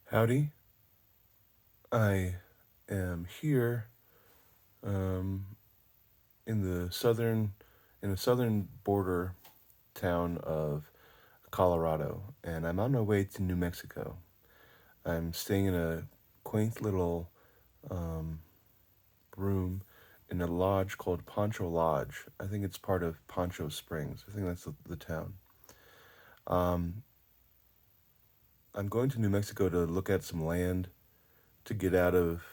Howdy. I am here um, in the southern border town of Colorado, and I'm on my way to New Mexico. I'm staying in a quaint little um, room in a lodge called Poncho Lodge. I think it's part of Poncha Springs. I think that's the town. Um, I'm going to New Mexico to look at some land to get out of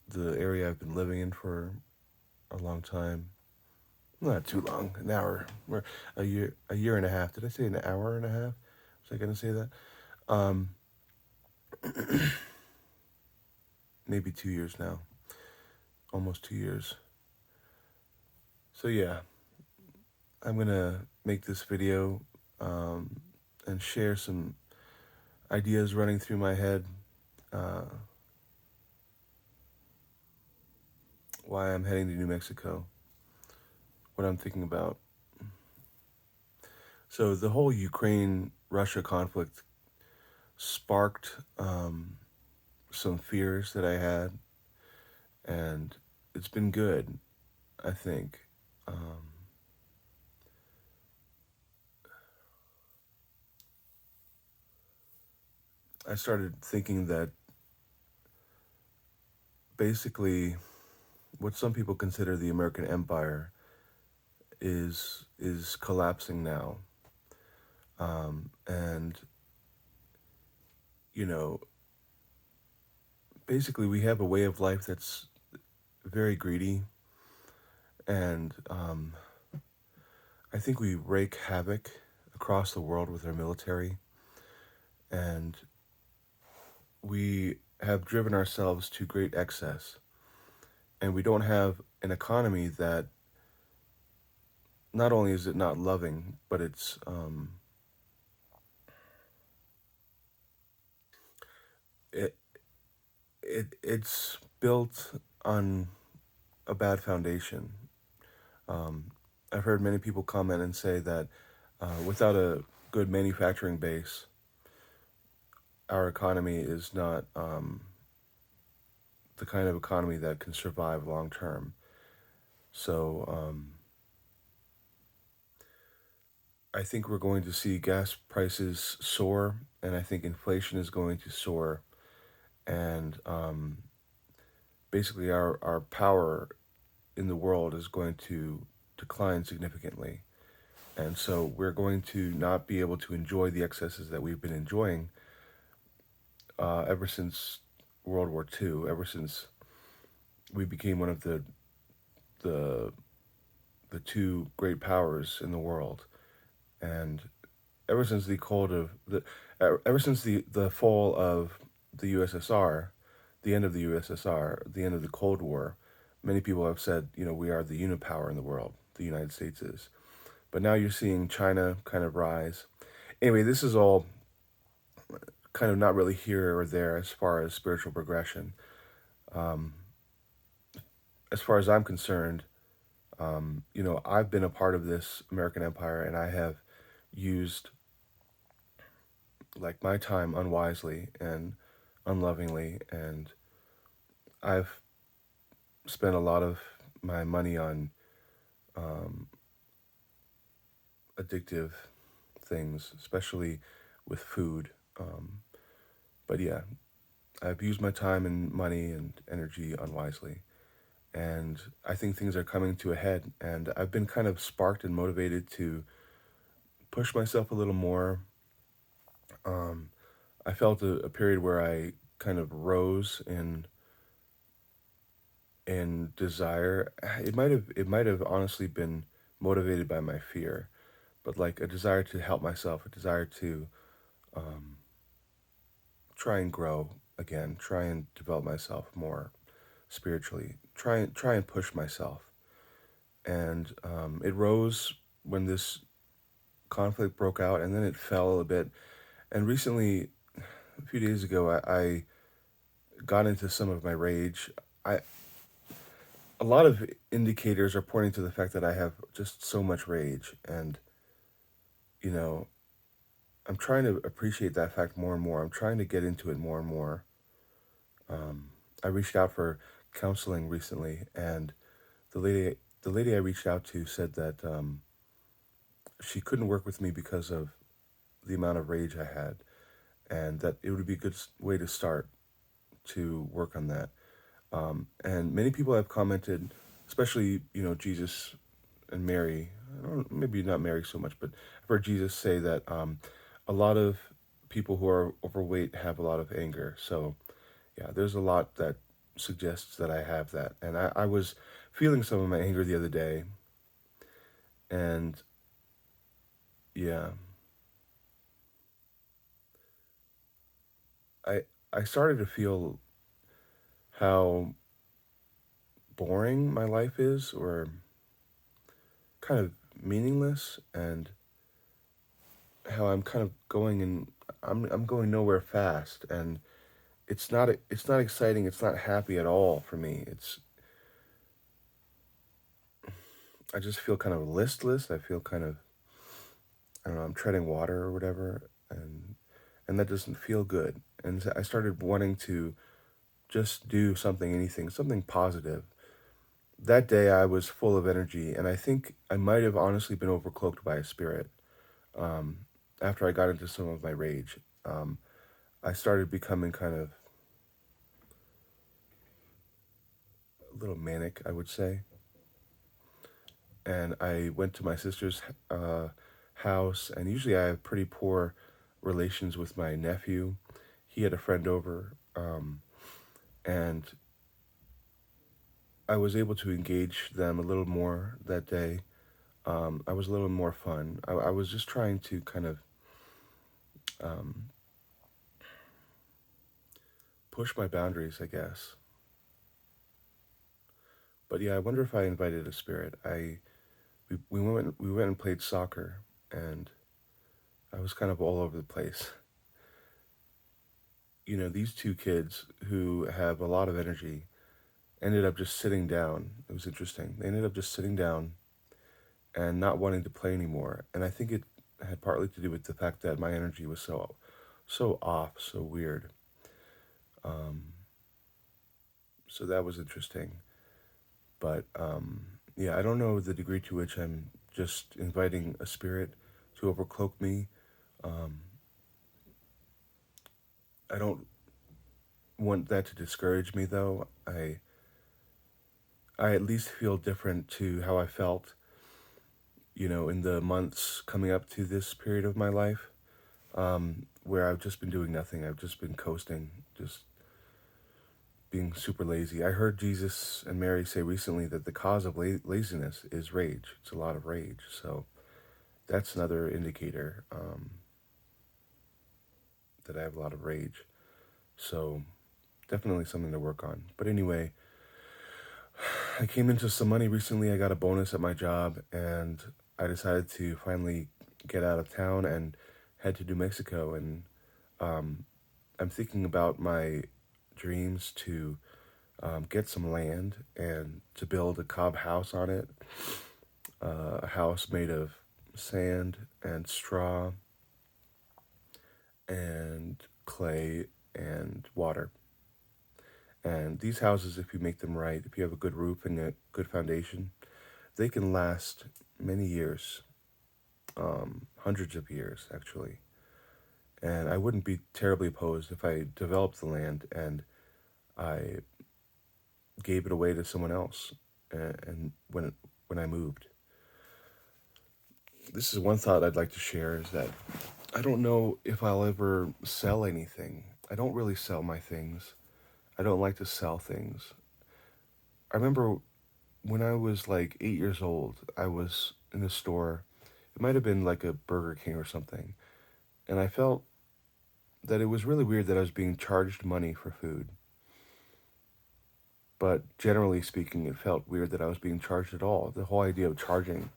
the area I've been living in for a long time. Not too long, an hour, or a year and a half. Did I say an hour and a half? Was I gonna say that? Um, Maybe 2 years now, almost 2 years. So yeah, I'm gonna make this video and share some ideas running through my head. Uh, why I'm heading to New Mexico, what I'm thinking about. So the whole Ukraine-Russia conflict sparked some fears that I had, and it's been good, I think. Um, I started thinking that basically what some people consider the American empire is collapsing now, and you know, basically we have a way of life that's very greedy, and I think we wreak havoc across the world with our military, and we have driven ourselves to great excess, and we don't have an economy that not only is it not loving, but it it's built on a bad foundation. Um, I've heard many people comment and say that without a good manufacturing base, our economy is not the kind of economy that can survive long term. So I think we're going to see gas prices soar, and I think inflation is going to soar, and basically our power in the world is going to decline significantly. And so we're going to not be able to enjoy the excesses that we've been enjoying ever since World War II, ever since we became one of the the two great powers in the world, and ever since ever since the fall of the USSR, the end of the USSR, the end of the Cold War, many people have said, we are the unipower in the world. The United States is. But now you're seeing China kind of rise. Anyway, this is all kind of not really here or there as far as spiritual progression. Um, as far as I'm concerned, I've been a part of this American empire, and I have used like my time unwisely and unlovingly, and I've spent a lot of my money on um, addictive things, especially with food. But yeah, I've used my time and money and energy unwisely. And I think things are coming to a head. And I've been kind of sparked and motivated to push myself a little more. Um, I felt a period where I kind of rose in desire. It might have honestly been motivated by my fear, but like a desire to help myself, a desire to um, try and grow again, try and develop myself more spiritually, try and push myself. And it rose when this conflict broke out, and then it fell a bit. And recently, a few days ago, I got into some of my rage. I A lot of indicators are pointing to the fact that I have just so much rage, and you know, I'm trying to appreciate that fact more and more. I'm trying to get into it more and more. I reached out for counseling recently, and the lady I reached out to said that she couldn't work with me because of the amount of rage I had, and that it would be a good way to start to work on that. And many people have commented, especially Jesus and Mary. I don't maybe not Mary so much, but I've heard Jesus say that a lot of people who are overweight have a lot of anger. So yeah, there's a lot that suggests that I have that, and I was feeling some of my anger the other day, and yeah, I I started to feel how boring my life is, or kind of meaningless, and how I'm kind of going and I'm going nowhere fast, and it's not exciting, it's not happy at all for me. It's I just feel kind of listless. I feel kind of, I don't know, I'm treading water or whatever, and that doesn't feel good. And so I started wanting to just do something, anything, something positive. That day I was full of energy, and I think I might have honestly been overcloaked by a spirit. Um, After I got into some of my rage, I started becoming kind of a little manic, I would say. And I went to my sister's house, and usually I have pretty poor relations with my nephew. He had a friend over, and I was able to engage them a little more that day. I was a little more fun. I was just trying to kind of um, push my boundaries, I guess. But yeah, I wonder if I invited a spirit. We went and played soccer, and I was kind of all over the place. These two kids who have a lot of energy ended up just sitting down. It was interesting. They ended up just sitting down and not wanting to play anymore. And I think it had partly to do with the fact that my energy was so off, so weird. Um, so that was interesting. But yeah, I don't know the degree to which I'm just inviting a spirit to overcloak me. Um, I don't want that to discourage me, though. I at least feel different to how I felt, in the months coming up to this period of my life, where I've just been doing nothing. I've just been coasting, just being super lazy. I heard Jesus and Mary say recently that the cause of laziness is rage. It's a lot of rage. So that's another indicator that I have a lot of rage. So definitely something to work on. But anyway, I came into some money recently. I got a bonus at my job, and I decided to finally get out of town and head to New Mexico. And um, I'm thinking about my dreams to get some land and to build a cob house on it, a house made of sand and straw and clay and water. And these houses, if you make them right, if you have a good roof and a good foundation, they can last many years, hundreds of years actually. And I wouldn't be terribly opposed if I developed the land and I gave it away to someone else. And when I moved, this is one thought I'd like to share is that I don't know if I'll ever sell anything. I don't really sell my things. I don't like to sell things. I remember when I was like 8 years old, I was in a store. It might have been like a Burger King or something. And I felt that it was really weird that I was being charged money for food. But generally speaking, it felt weird that I was being charged at all. The whole idea of charging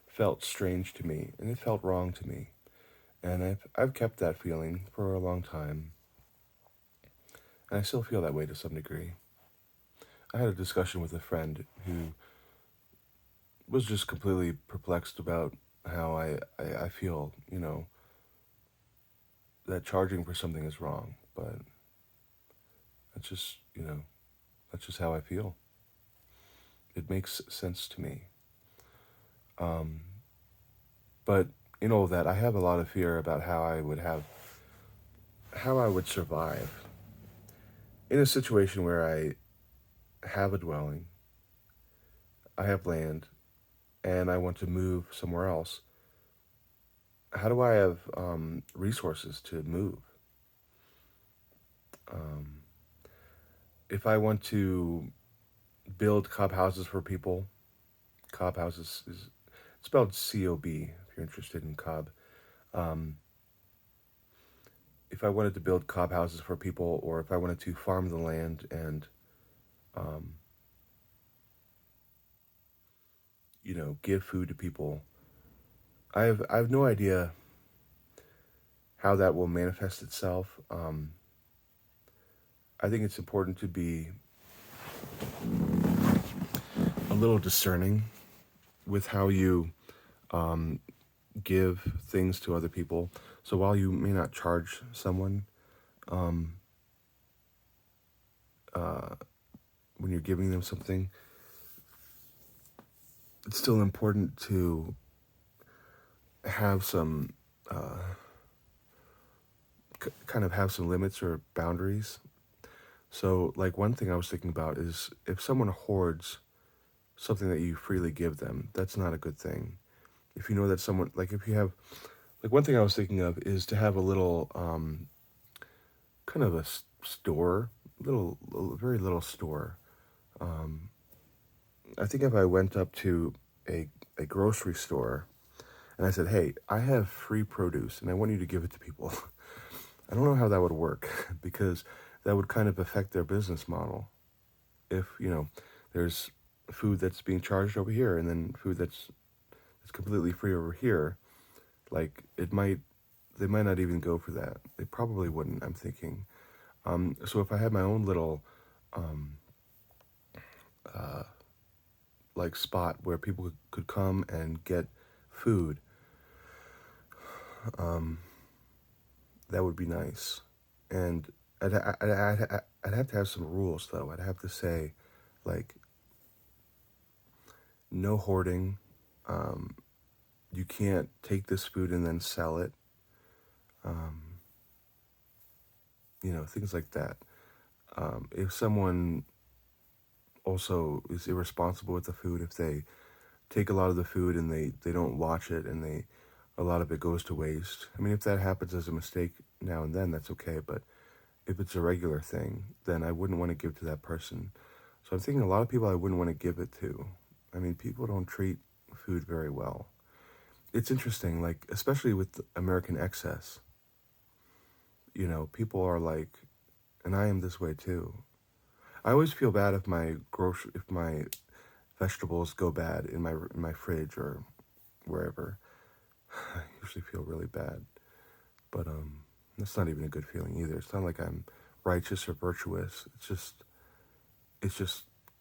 felt strange to me, and it felt wrong to me. And I've kept that feeling for a long time, and I still feel that way to some degree. I had a discussion with a friend who was just completely perplexed about how I feel, that charging for something is wrong, but that's just, that's just how I feel. It makes sense to me. Um, but in all of that, I have a lot of fear about how I would survive in a situation where I have a dwelling, I have land, and I want to move somewhere else. How do I have resources to move? Um, if I want to build cob houses for people, cob houses is spelled COB if you're interested in cob. Um, if I wanted to build cob houses for people, or if I wanted to farm the land and, um, give food to people, I have no idea how that will manifest itself. I think it's important to be a little discerning with how you um, give things to other people. So while you may not charge someone um, uh, when you're giving them something, it's still important to have some kind of have some limits or boundaries. So, like, one thing I was thinking about is if someone hoards something that you freely give them, that's not a good thing. If you know that someone, like, if you have, like, one thing I was thinking of is to have a little, kind of a store, very little store. Um, I think if I went up to a grocery store and I said, hey, I have free produce and I want you to give it to people, I don't know how that would work because that would kind of affect their business model. If, there's food that's being charged over here and then food that's completely free over here, like they might not even go for that. They probably wouldn't, I'm thinking. So if I had my own little um, uh, like spot where people could come and get food, um, that would be nice. And I'd have to have some rules though. I'd have to say, like, no hoarding. Um, you can't take this food and then sell it. Um, things like that. If someone also is irresponsible with the food, if they take a lot of the food and they don't watch it and a lot of it goes to waste. I mean, if that happens as a mistake now and then, that's okay. But if it's a regular thing, then I wouldn't want to give to that person. So I'm thinking a lot of people I wouldn't want to give it to. I mean, people don't treat food very well. It's interesting, like, especially with American excess, people are like, and I am this way too. I always feel bad if my vegetables go bad in my fridge or wherever. I usually feel really bad, but that's not even a good feeling either. It's not like I'm righteous or virtuous. It's just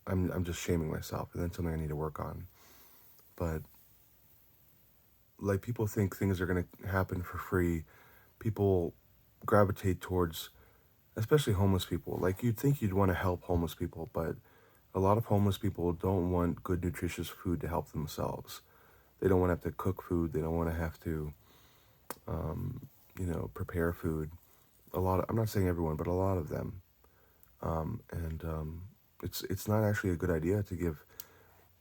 I'm just shaming myself, and that's something I need to work on. But like, people think things are going to happen for free. People gravitate towards, especially homeless people. Like, you'd think you'd want to help homeless people, but a lot of homeless people don't want good, nutritious food to help themselves. They don't want to have to cook food. They don't want to have to, prepare food. I'm not saying everyone, but a lot of them. And it's not actually a good idea to give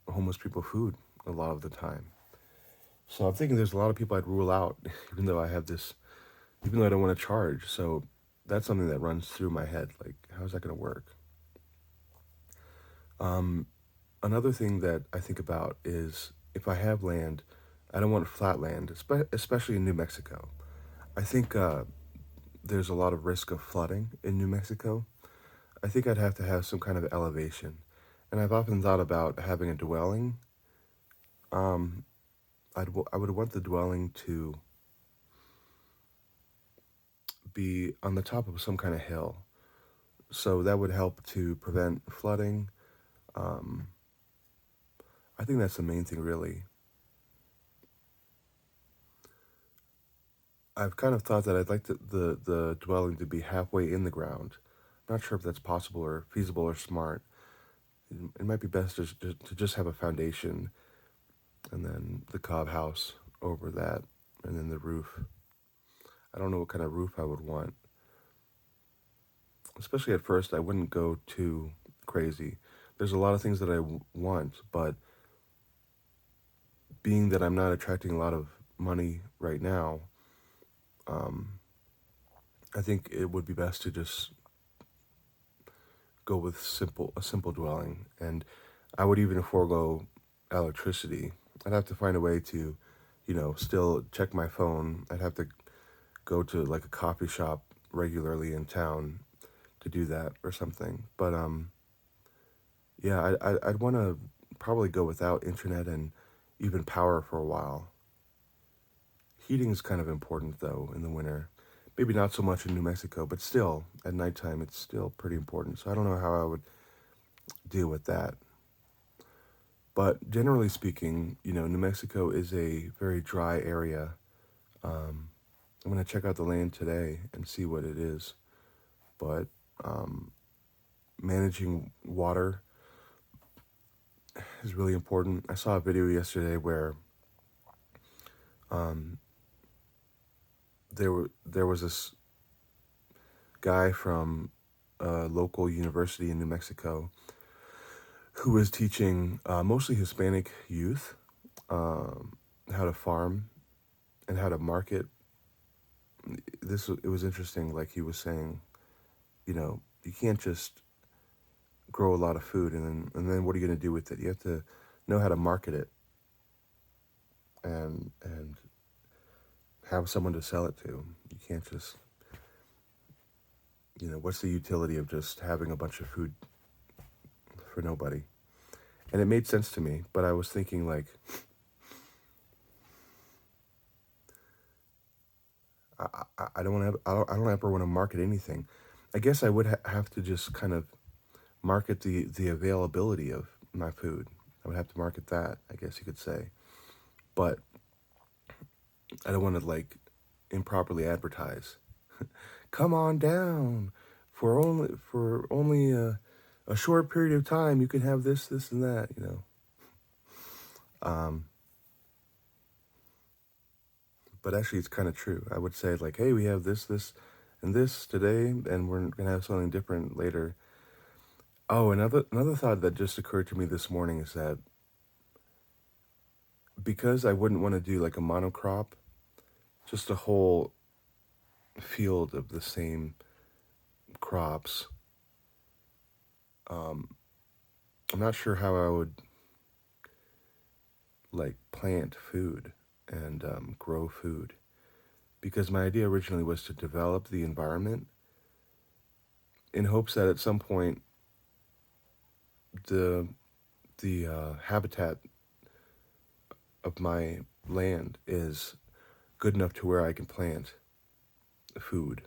homeless people food a lot of the time. So I'm thinking there's a lot of people I'd rule out, even though I don't want to charge. So that's something that runs through my head. Like, how's that going to work? Another thing that I think about is if I have land, I don't want flat land, especially in New Mexico. I think there's a lot of risk of flooding in New Mexico. I think I'd have to have some kind of elevation. And I've often thought about having a dwelling. Um, I would want the dwelling to be on the top of some kind of hill. So that would help to prevent flooding. Um, I think that's the main thing, really. I've kind of thought that I'd like the dwelling to be halfway in the ground. I'm not sure if that's possible or feasible or smart. It might be best to just have a foundation and then the cob house over that, and then the roof. I don't know what kind of roof I would want. Especially at first, I wouldn't go too crazy. There's a lot of things that I want, but being that I'm not attracting a lot of money right now, um, I think it would be best to just go with a simple dwelling, and I would even forego electricity. I'd have to find a way to, still check my phone. I'd have to go to like a coffee shop regularly in town to do that or something. But yeah, I'd want to probably go without internet and even power for a while. Heating is kind of important though in the winter. Maybe not so much in New Mexico, but still at nighttime it's still pretty important. So I don't know how I would deal with that. But generally speaking, New Mexico is a very dry area. Um, I'm going to check out the land today and see what it is. But um, managing water is really important. I saw a video yesterday where um, there was this guy from a local university in New Mexico who was teaching mostly Hispanic youth um, how to farm and how to market. It was interesting. Like he was saying, you can't just grow a lot of food and then what are you going to do with it? You have to know how to market it and have someone to sell it to. You can't just, what's the utility of just having a bunch of food for nobody? And it made sense to me, but I was thinking like, I don't have, I don't ever want to market anything. I guess I would have to just kind of market the availability of my food. I would have to market that, I guess you could say. But I don't want to like improperly advertise. Come on down for only a short period of time. You can have this, and that. Um, but actually, it's kind of true. I would say like, hey, we have this, and this today, and we're gonna have something different later. Oh, another thought that just occurred to me this morning is that because I wouldn't want to do like a monocrop, just a whole field of the same crops. Um, I'm not sure how I would like plant food and grow food because my idea originally was to develop the environment in hopes that at some point the the habitat of my land is good enough to where I can plant food.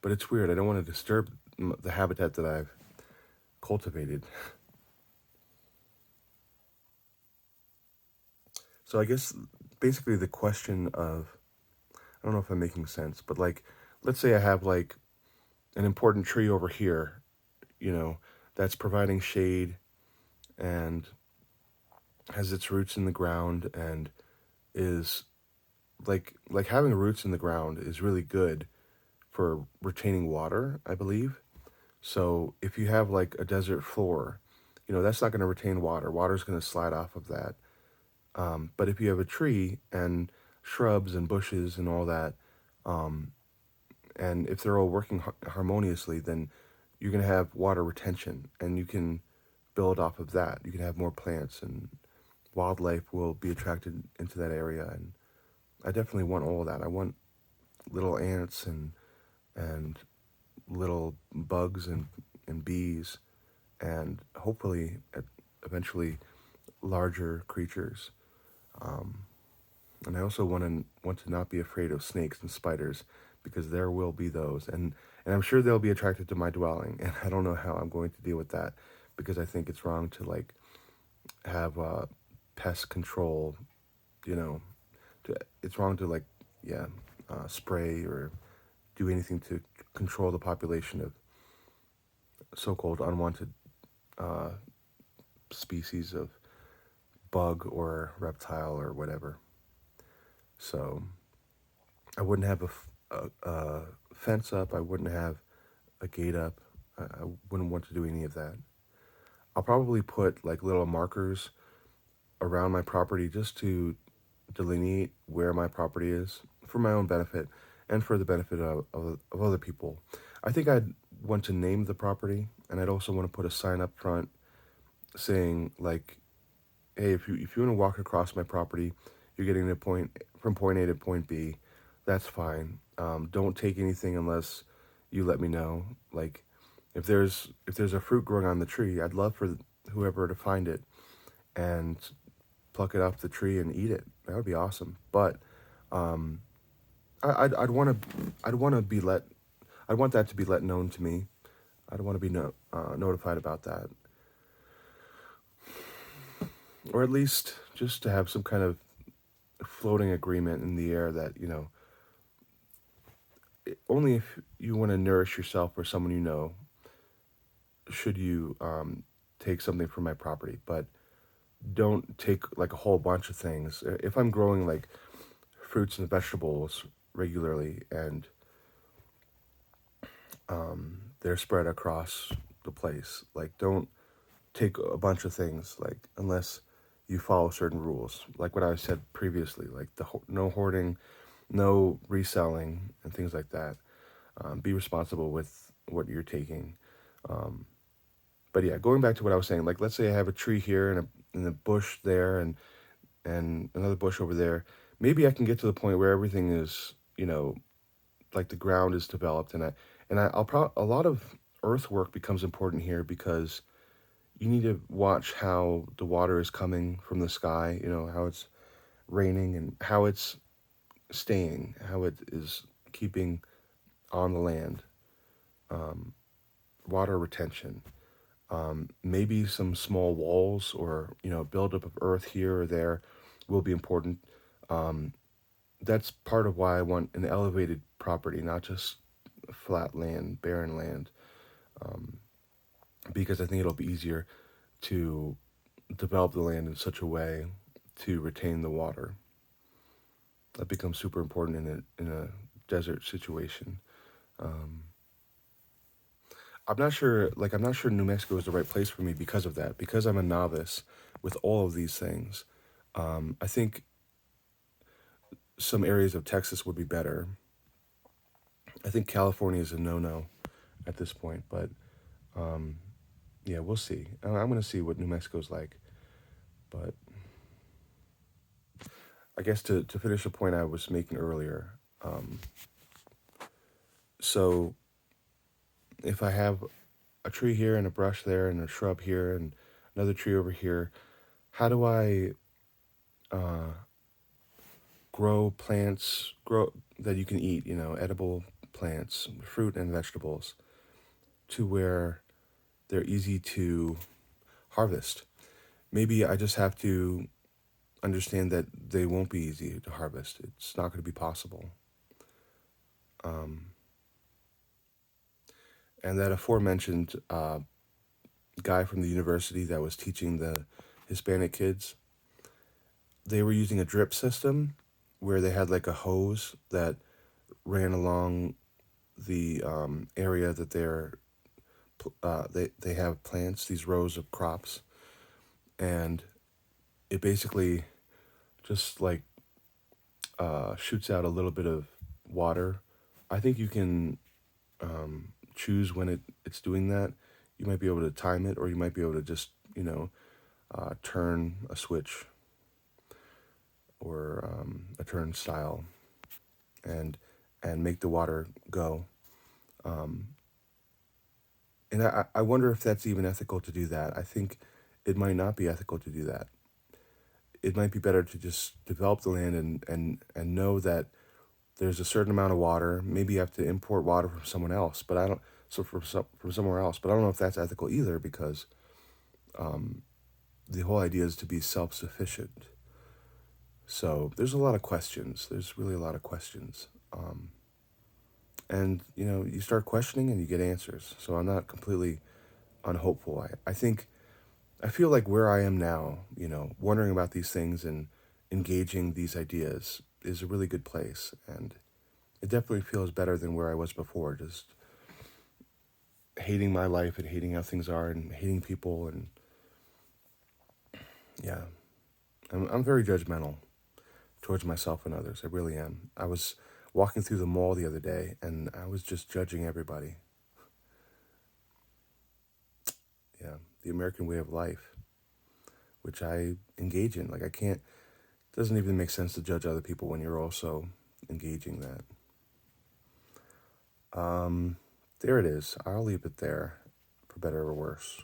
But it's weird. I don't want to disturb the habitat that I've cultivated. So I guess basically the question of I don't know if I'm making sense, but like let's say I have like an important tree over here, that's providing shade and has its roots in the ground and is like having roots in the ground is really good for retaining water, I believe. So if you have like a desert floor, that's not going to retain water. Water's going to slide off of that. But if you have a tree and shrubs and bushes and all that, um, and if they're all working harmoniously, then you're going to have water retention and you can build off of that. You can have more plants and wildlife will be attracted into that area. And I definitely want all of that. I want little ants and little bugs and bees and hopefully eventually larger creatures. Um, and I also want to not be afraid of snakes and spiders because there will be those, and I'm sure they'll be attracted to my dwelling. And I don't know how I'm going to deal with that because I think it's wrong to like have pest control. You know, it's wrong to like yeah, spray or do anything to control the population of so-called unwanted uh, species of bug or reptile or whatever. So I wouldn't have a fence up. I wouldn't have a gate up. I wouldn't want to do any of that. I'll probably put like little markers around my property just to delineate where my property is for my own benefit and for the benefit of other people. I think I'd want to name the property, and I'd also want to put a sign up front saying like, "Hey, if you want to walk across my property, you're getting to point from point A to point B. That's fine. Don't take anything unless you let me know. Like, if there's a fruit growing on the tree, I'd love for whoever to find it and pluck it off the tree and eat it. That would be awesome. But um, I'd want to be let. I'd want that to be let known to me. I'd want to be notified about that, or at least just to have some kind of floating agreement in the air that only if you want to nourish yourself or someone you know should you take something from my property, but don't take like a whole bunch of things. If I'm growing like fruits and vegetables regularly and they're spread across the place, like don't take a bunch of things like unless you follow certain rules, like what I said previously, like no hoarding, no reselling, and things like that. Be responsible with what you're taking. But yeah, going back to what I was saying, like let's say I have a tree here and a bush there and another bush over there. Maybe I can get to the point where everything is, like the ground is developed, a lot of earthwork becomes important here because you need to watch how the water is coming from the sky, how it's raining and how it's staying, how it is keeping on the land, water retention. Maybe some small walls or buildup of earth here or there will be important. That's part of why I want an elevated property, not just flat land, barren land, because I think it'll be easier to develop the land in such a way to retain the water. That becomes super important in a desert situation. Um, I'm not sure New Mexico is the right place for me because of that, because I'm a novice with all of these things. I think some areas of Texas would be better. I think California is a no-no at this point, but um, yeah, we'll see. I'm going to see what New Mexico's like. But I guess to finish the point I was making earlier, um, so if I have a tree here and a brush there and a shrub here and another tree over here, how do I uh, grow plants grow that you can eat, edible plants, fruit and vegetables, to where they're easy to harvest? Maybe I just have to understand that they won't be easy to harvest. It's not going to be possible. Um, and that aforementioned guy from the university that was teaching the Hispanic kids, they were using a drip system where they had like a hose that ran along the area that they have plants, these rows of crops, and it basically just like shoots out a little bit of water. I think you can choose when it's doing that. You might be able to time it, or you might be able to just turn a switch or a turnstile and make the water go. Um, and I wonder if that's even ethical to do that. I think it might not be ethical to do that. It might be better to just develop the land and know that there's a certain amount of water. Maybe you have to import water from someone else, but I don't. So from somewhere else, but I don't know if that's ethical either because the whole idea is to be self-sufficient. So there's a lot of questions. There's really a lot of questions. And, you start questioning and you get answers. So I'm not completely unhopeful. I feel like where I am now, wondering about these things and engaging these ideas is a really good place. And it definitely feels better than where I was before, just hating my life and hating how things are and hating people. And yeah, I'm very judgmental towards myself and others. I really am. I was walking through the mall the other day and I was just judging everybody. Yeah, the American way of life, which I engage in. Like, I can't, it doesn't even make sense to judge other people when you're also engaging that. There it is. I'll leave it there, for better or worse.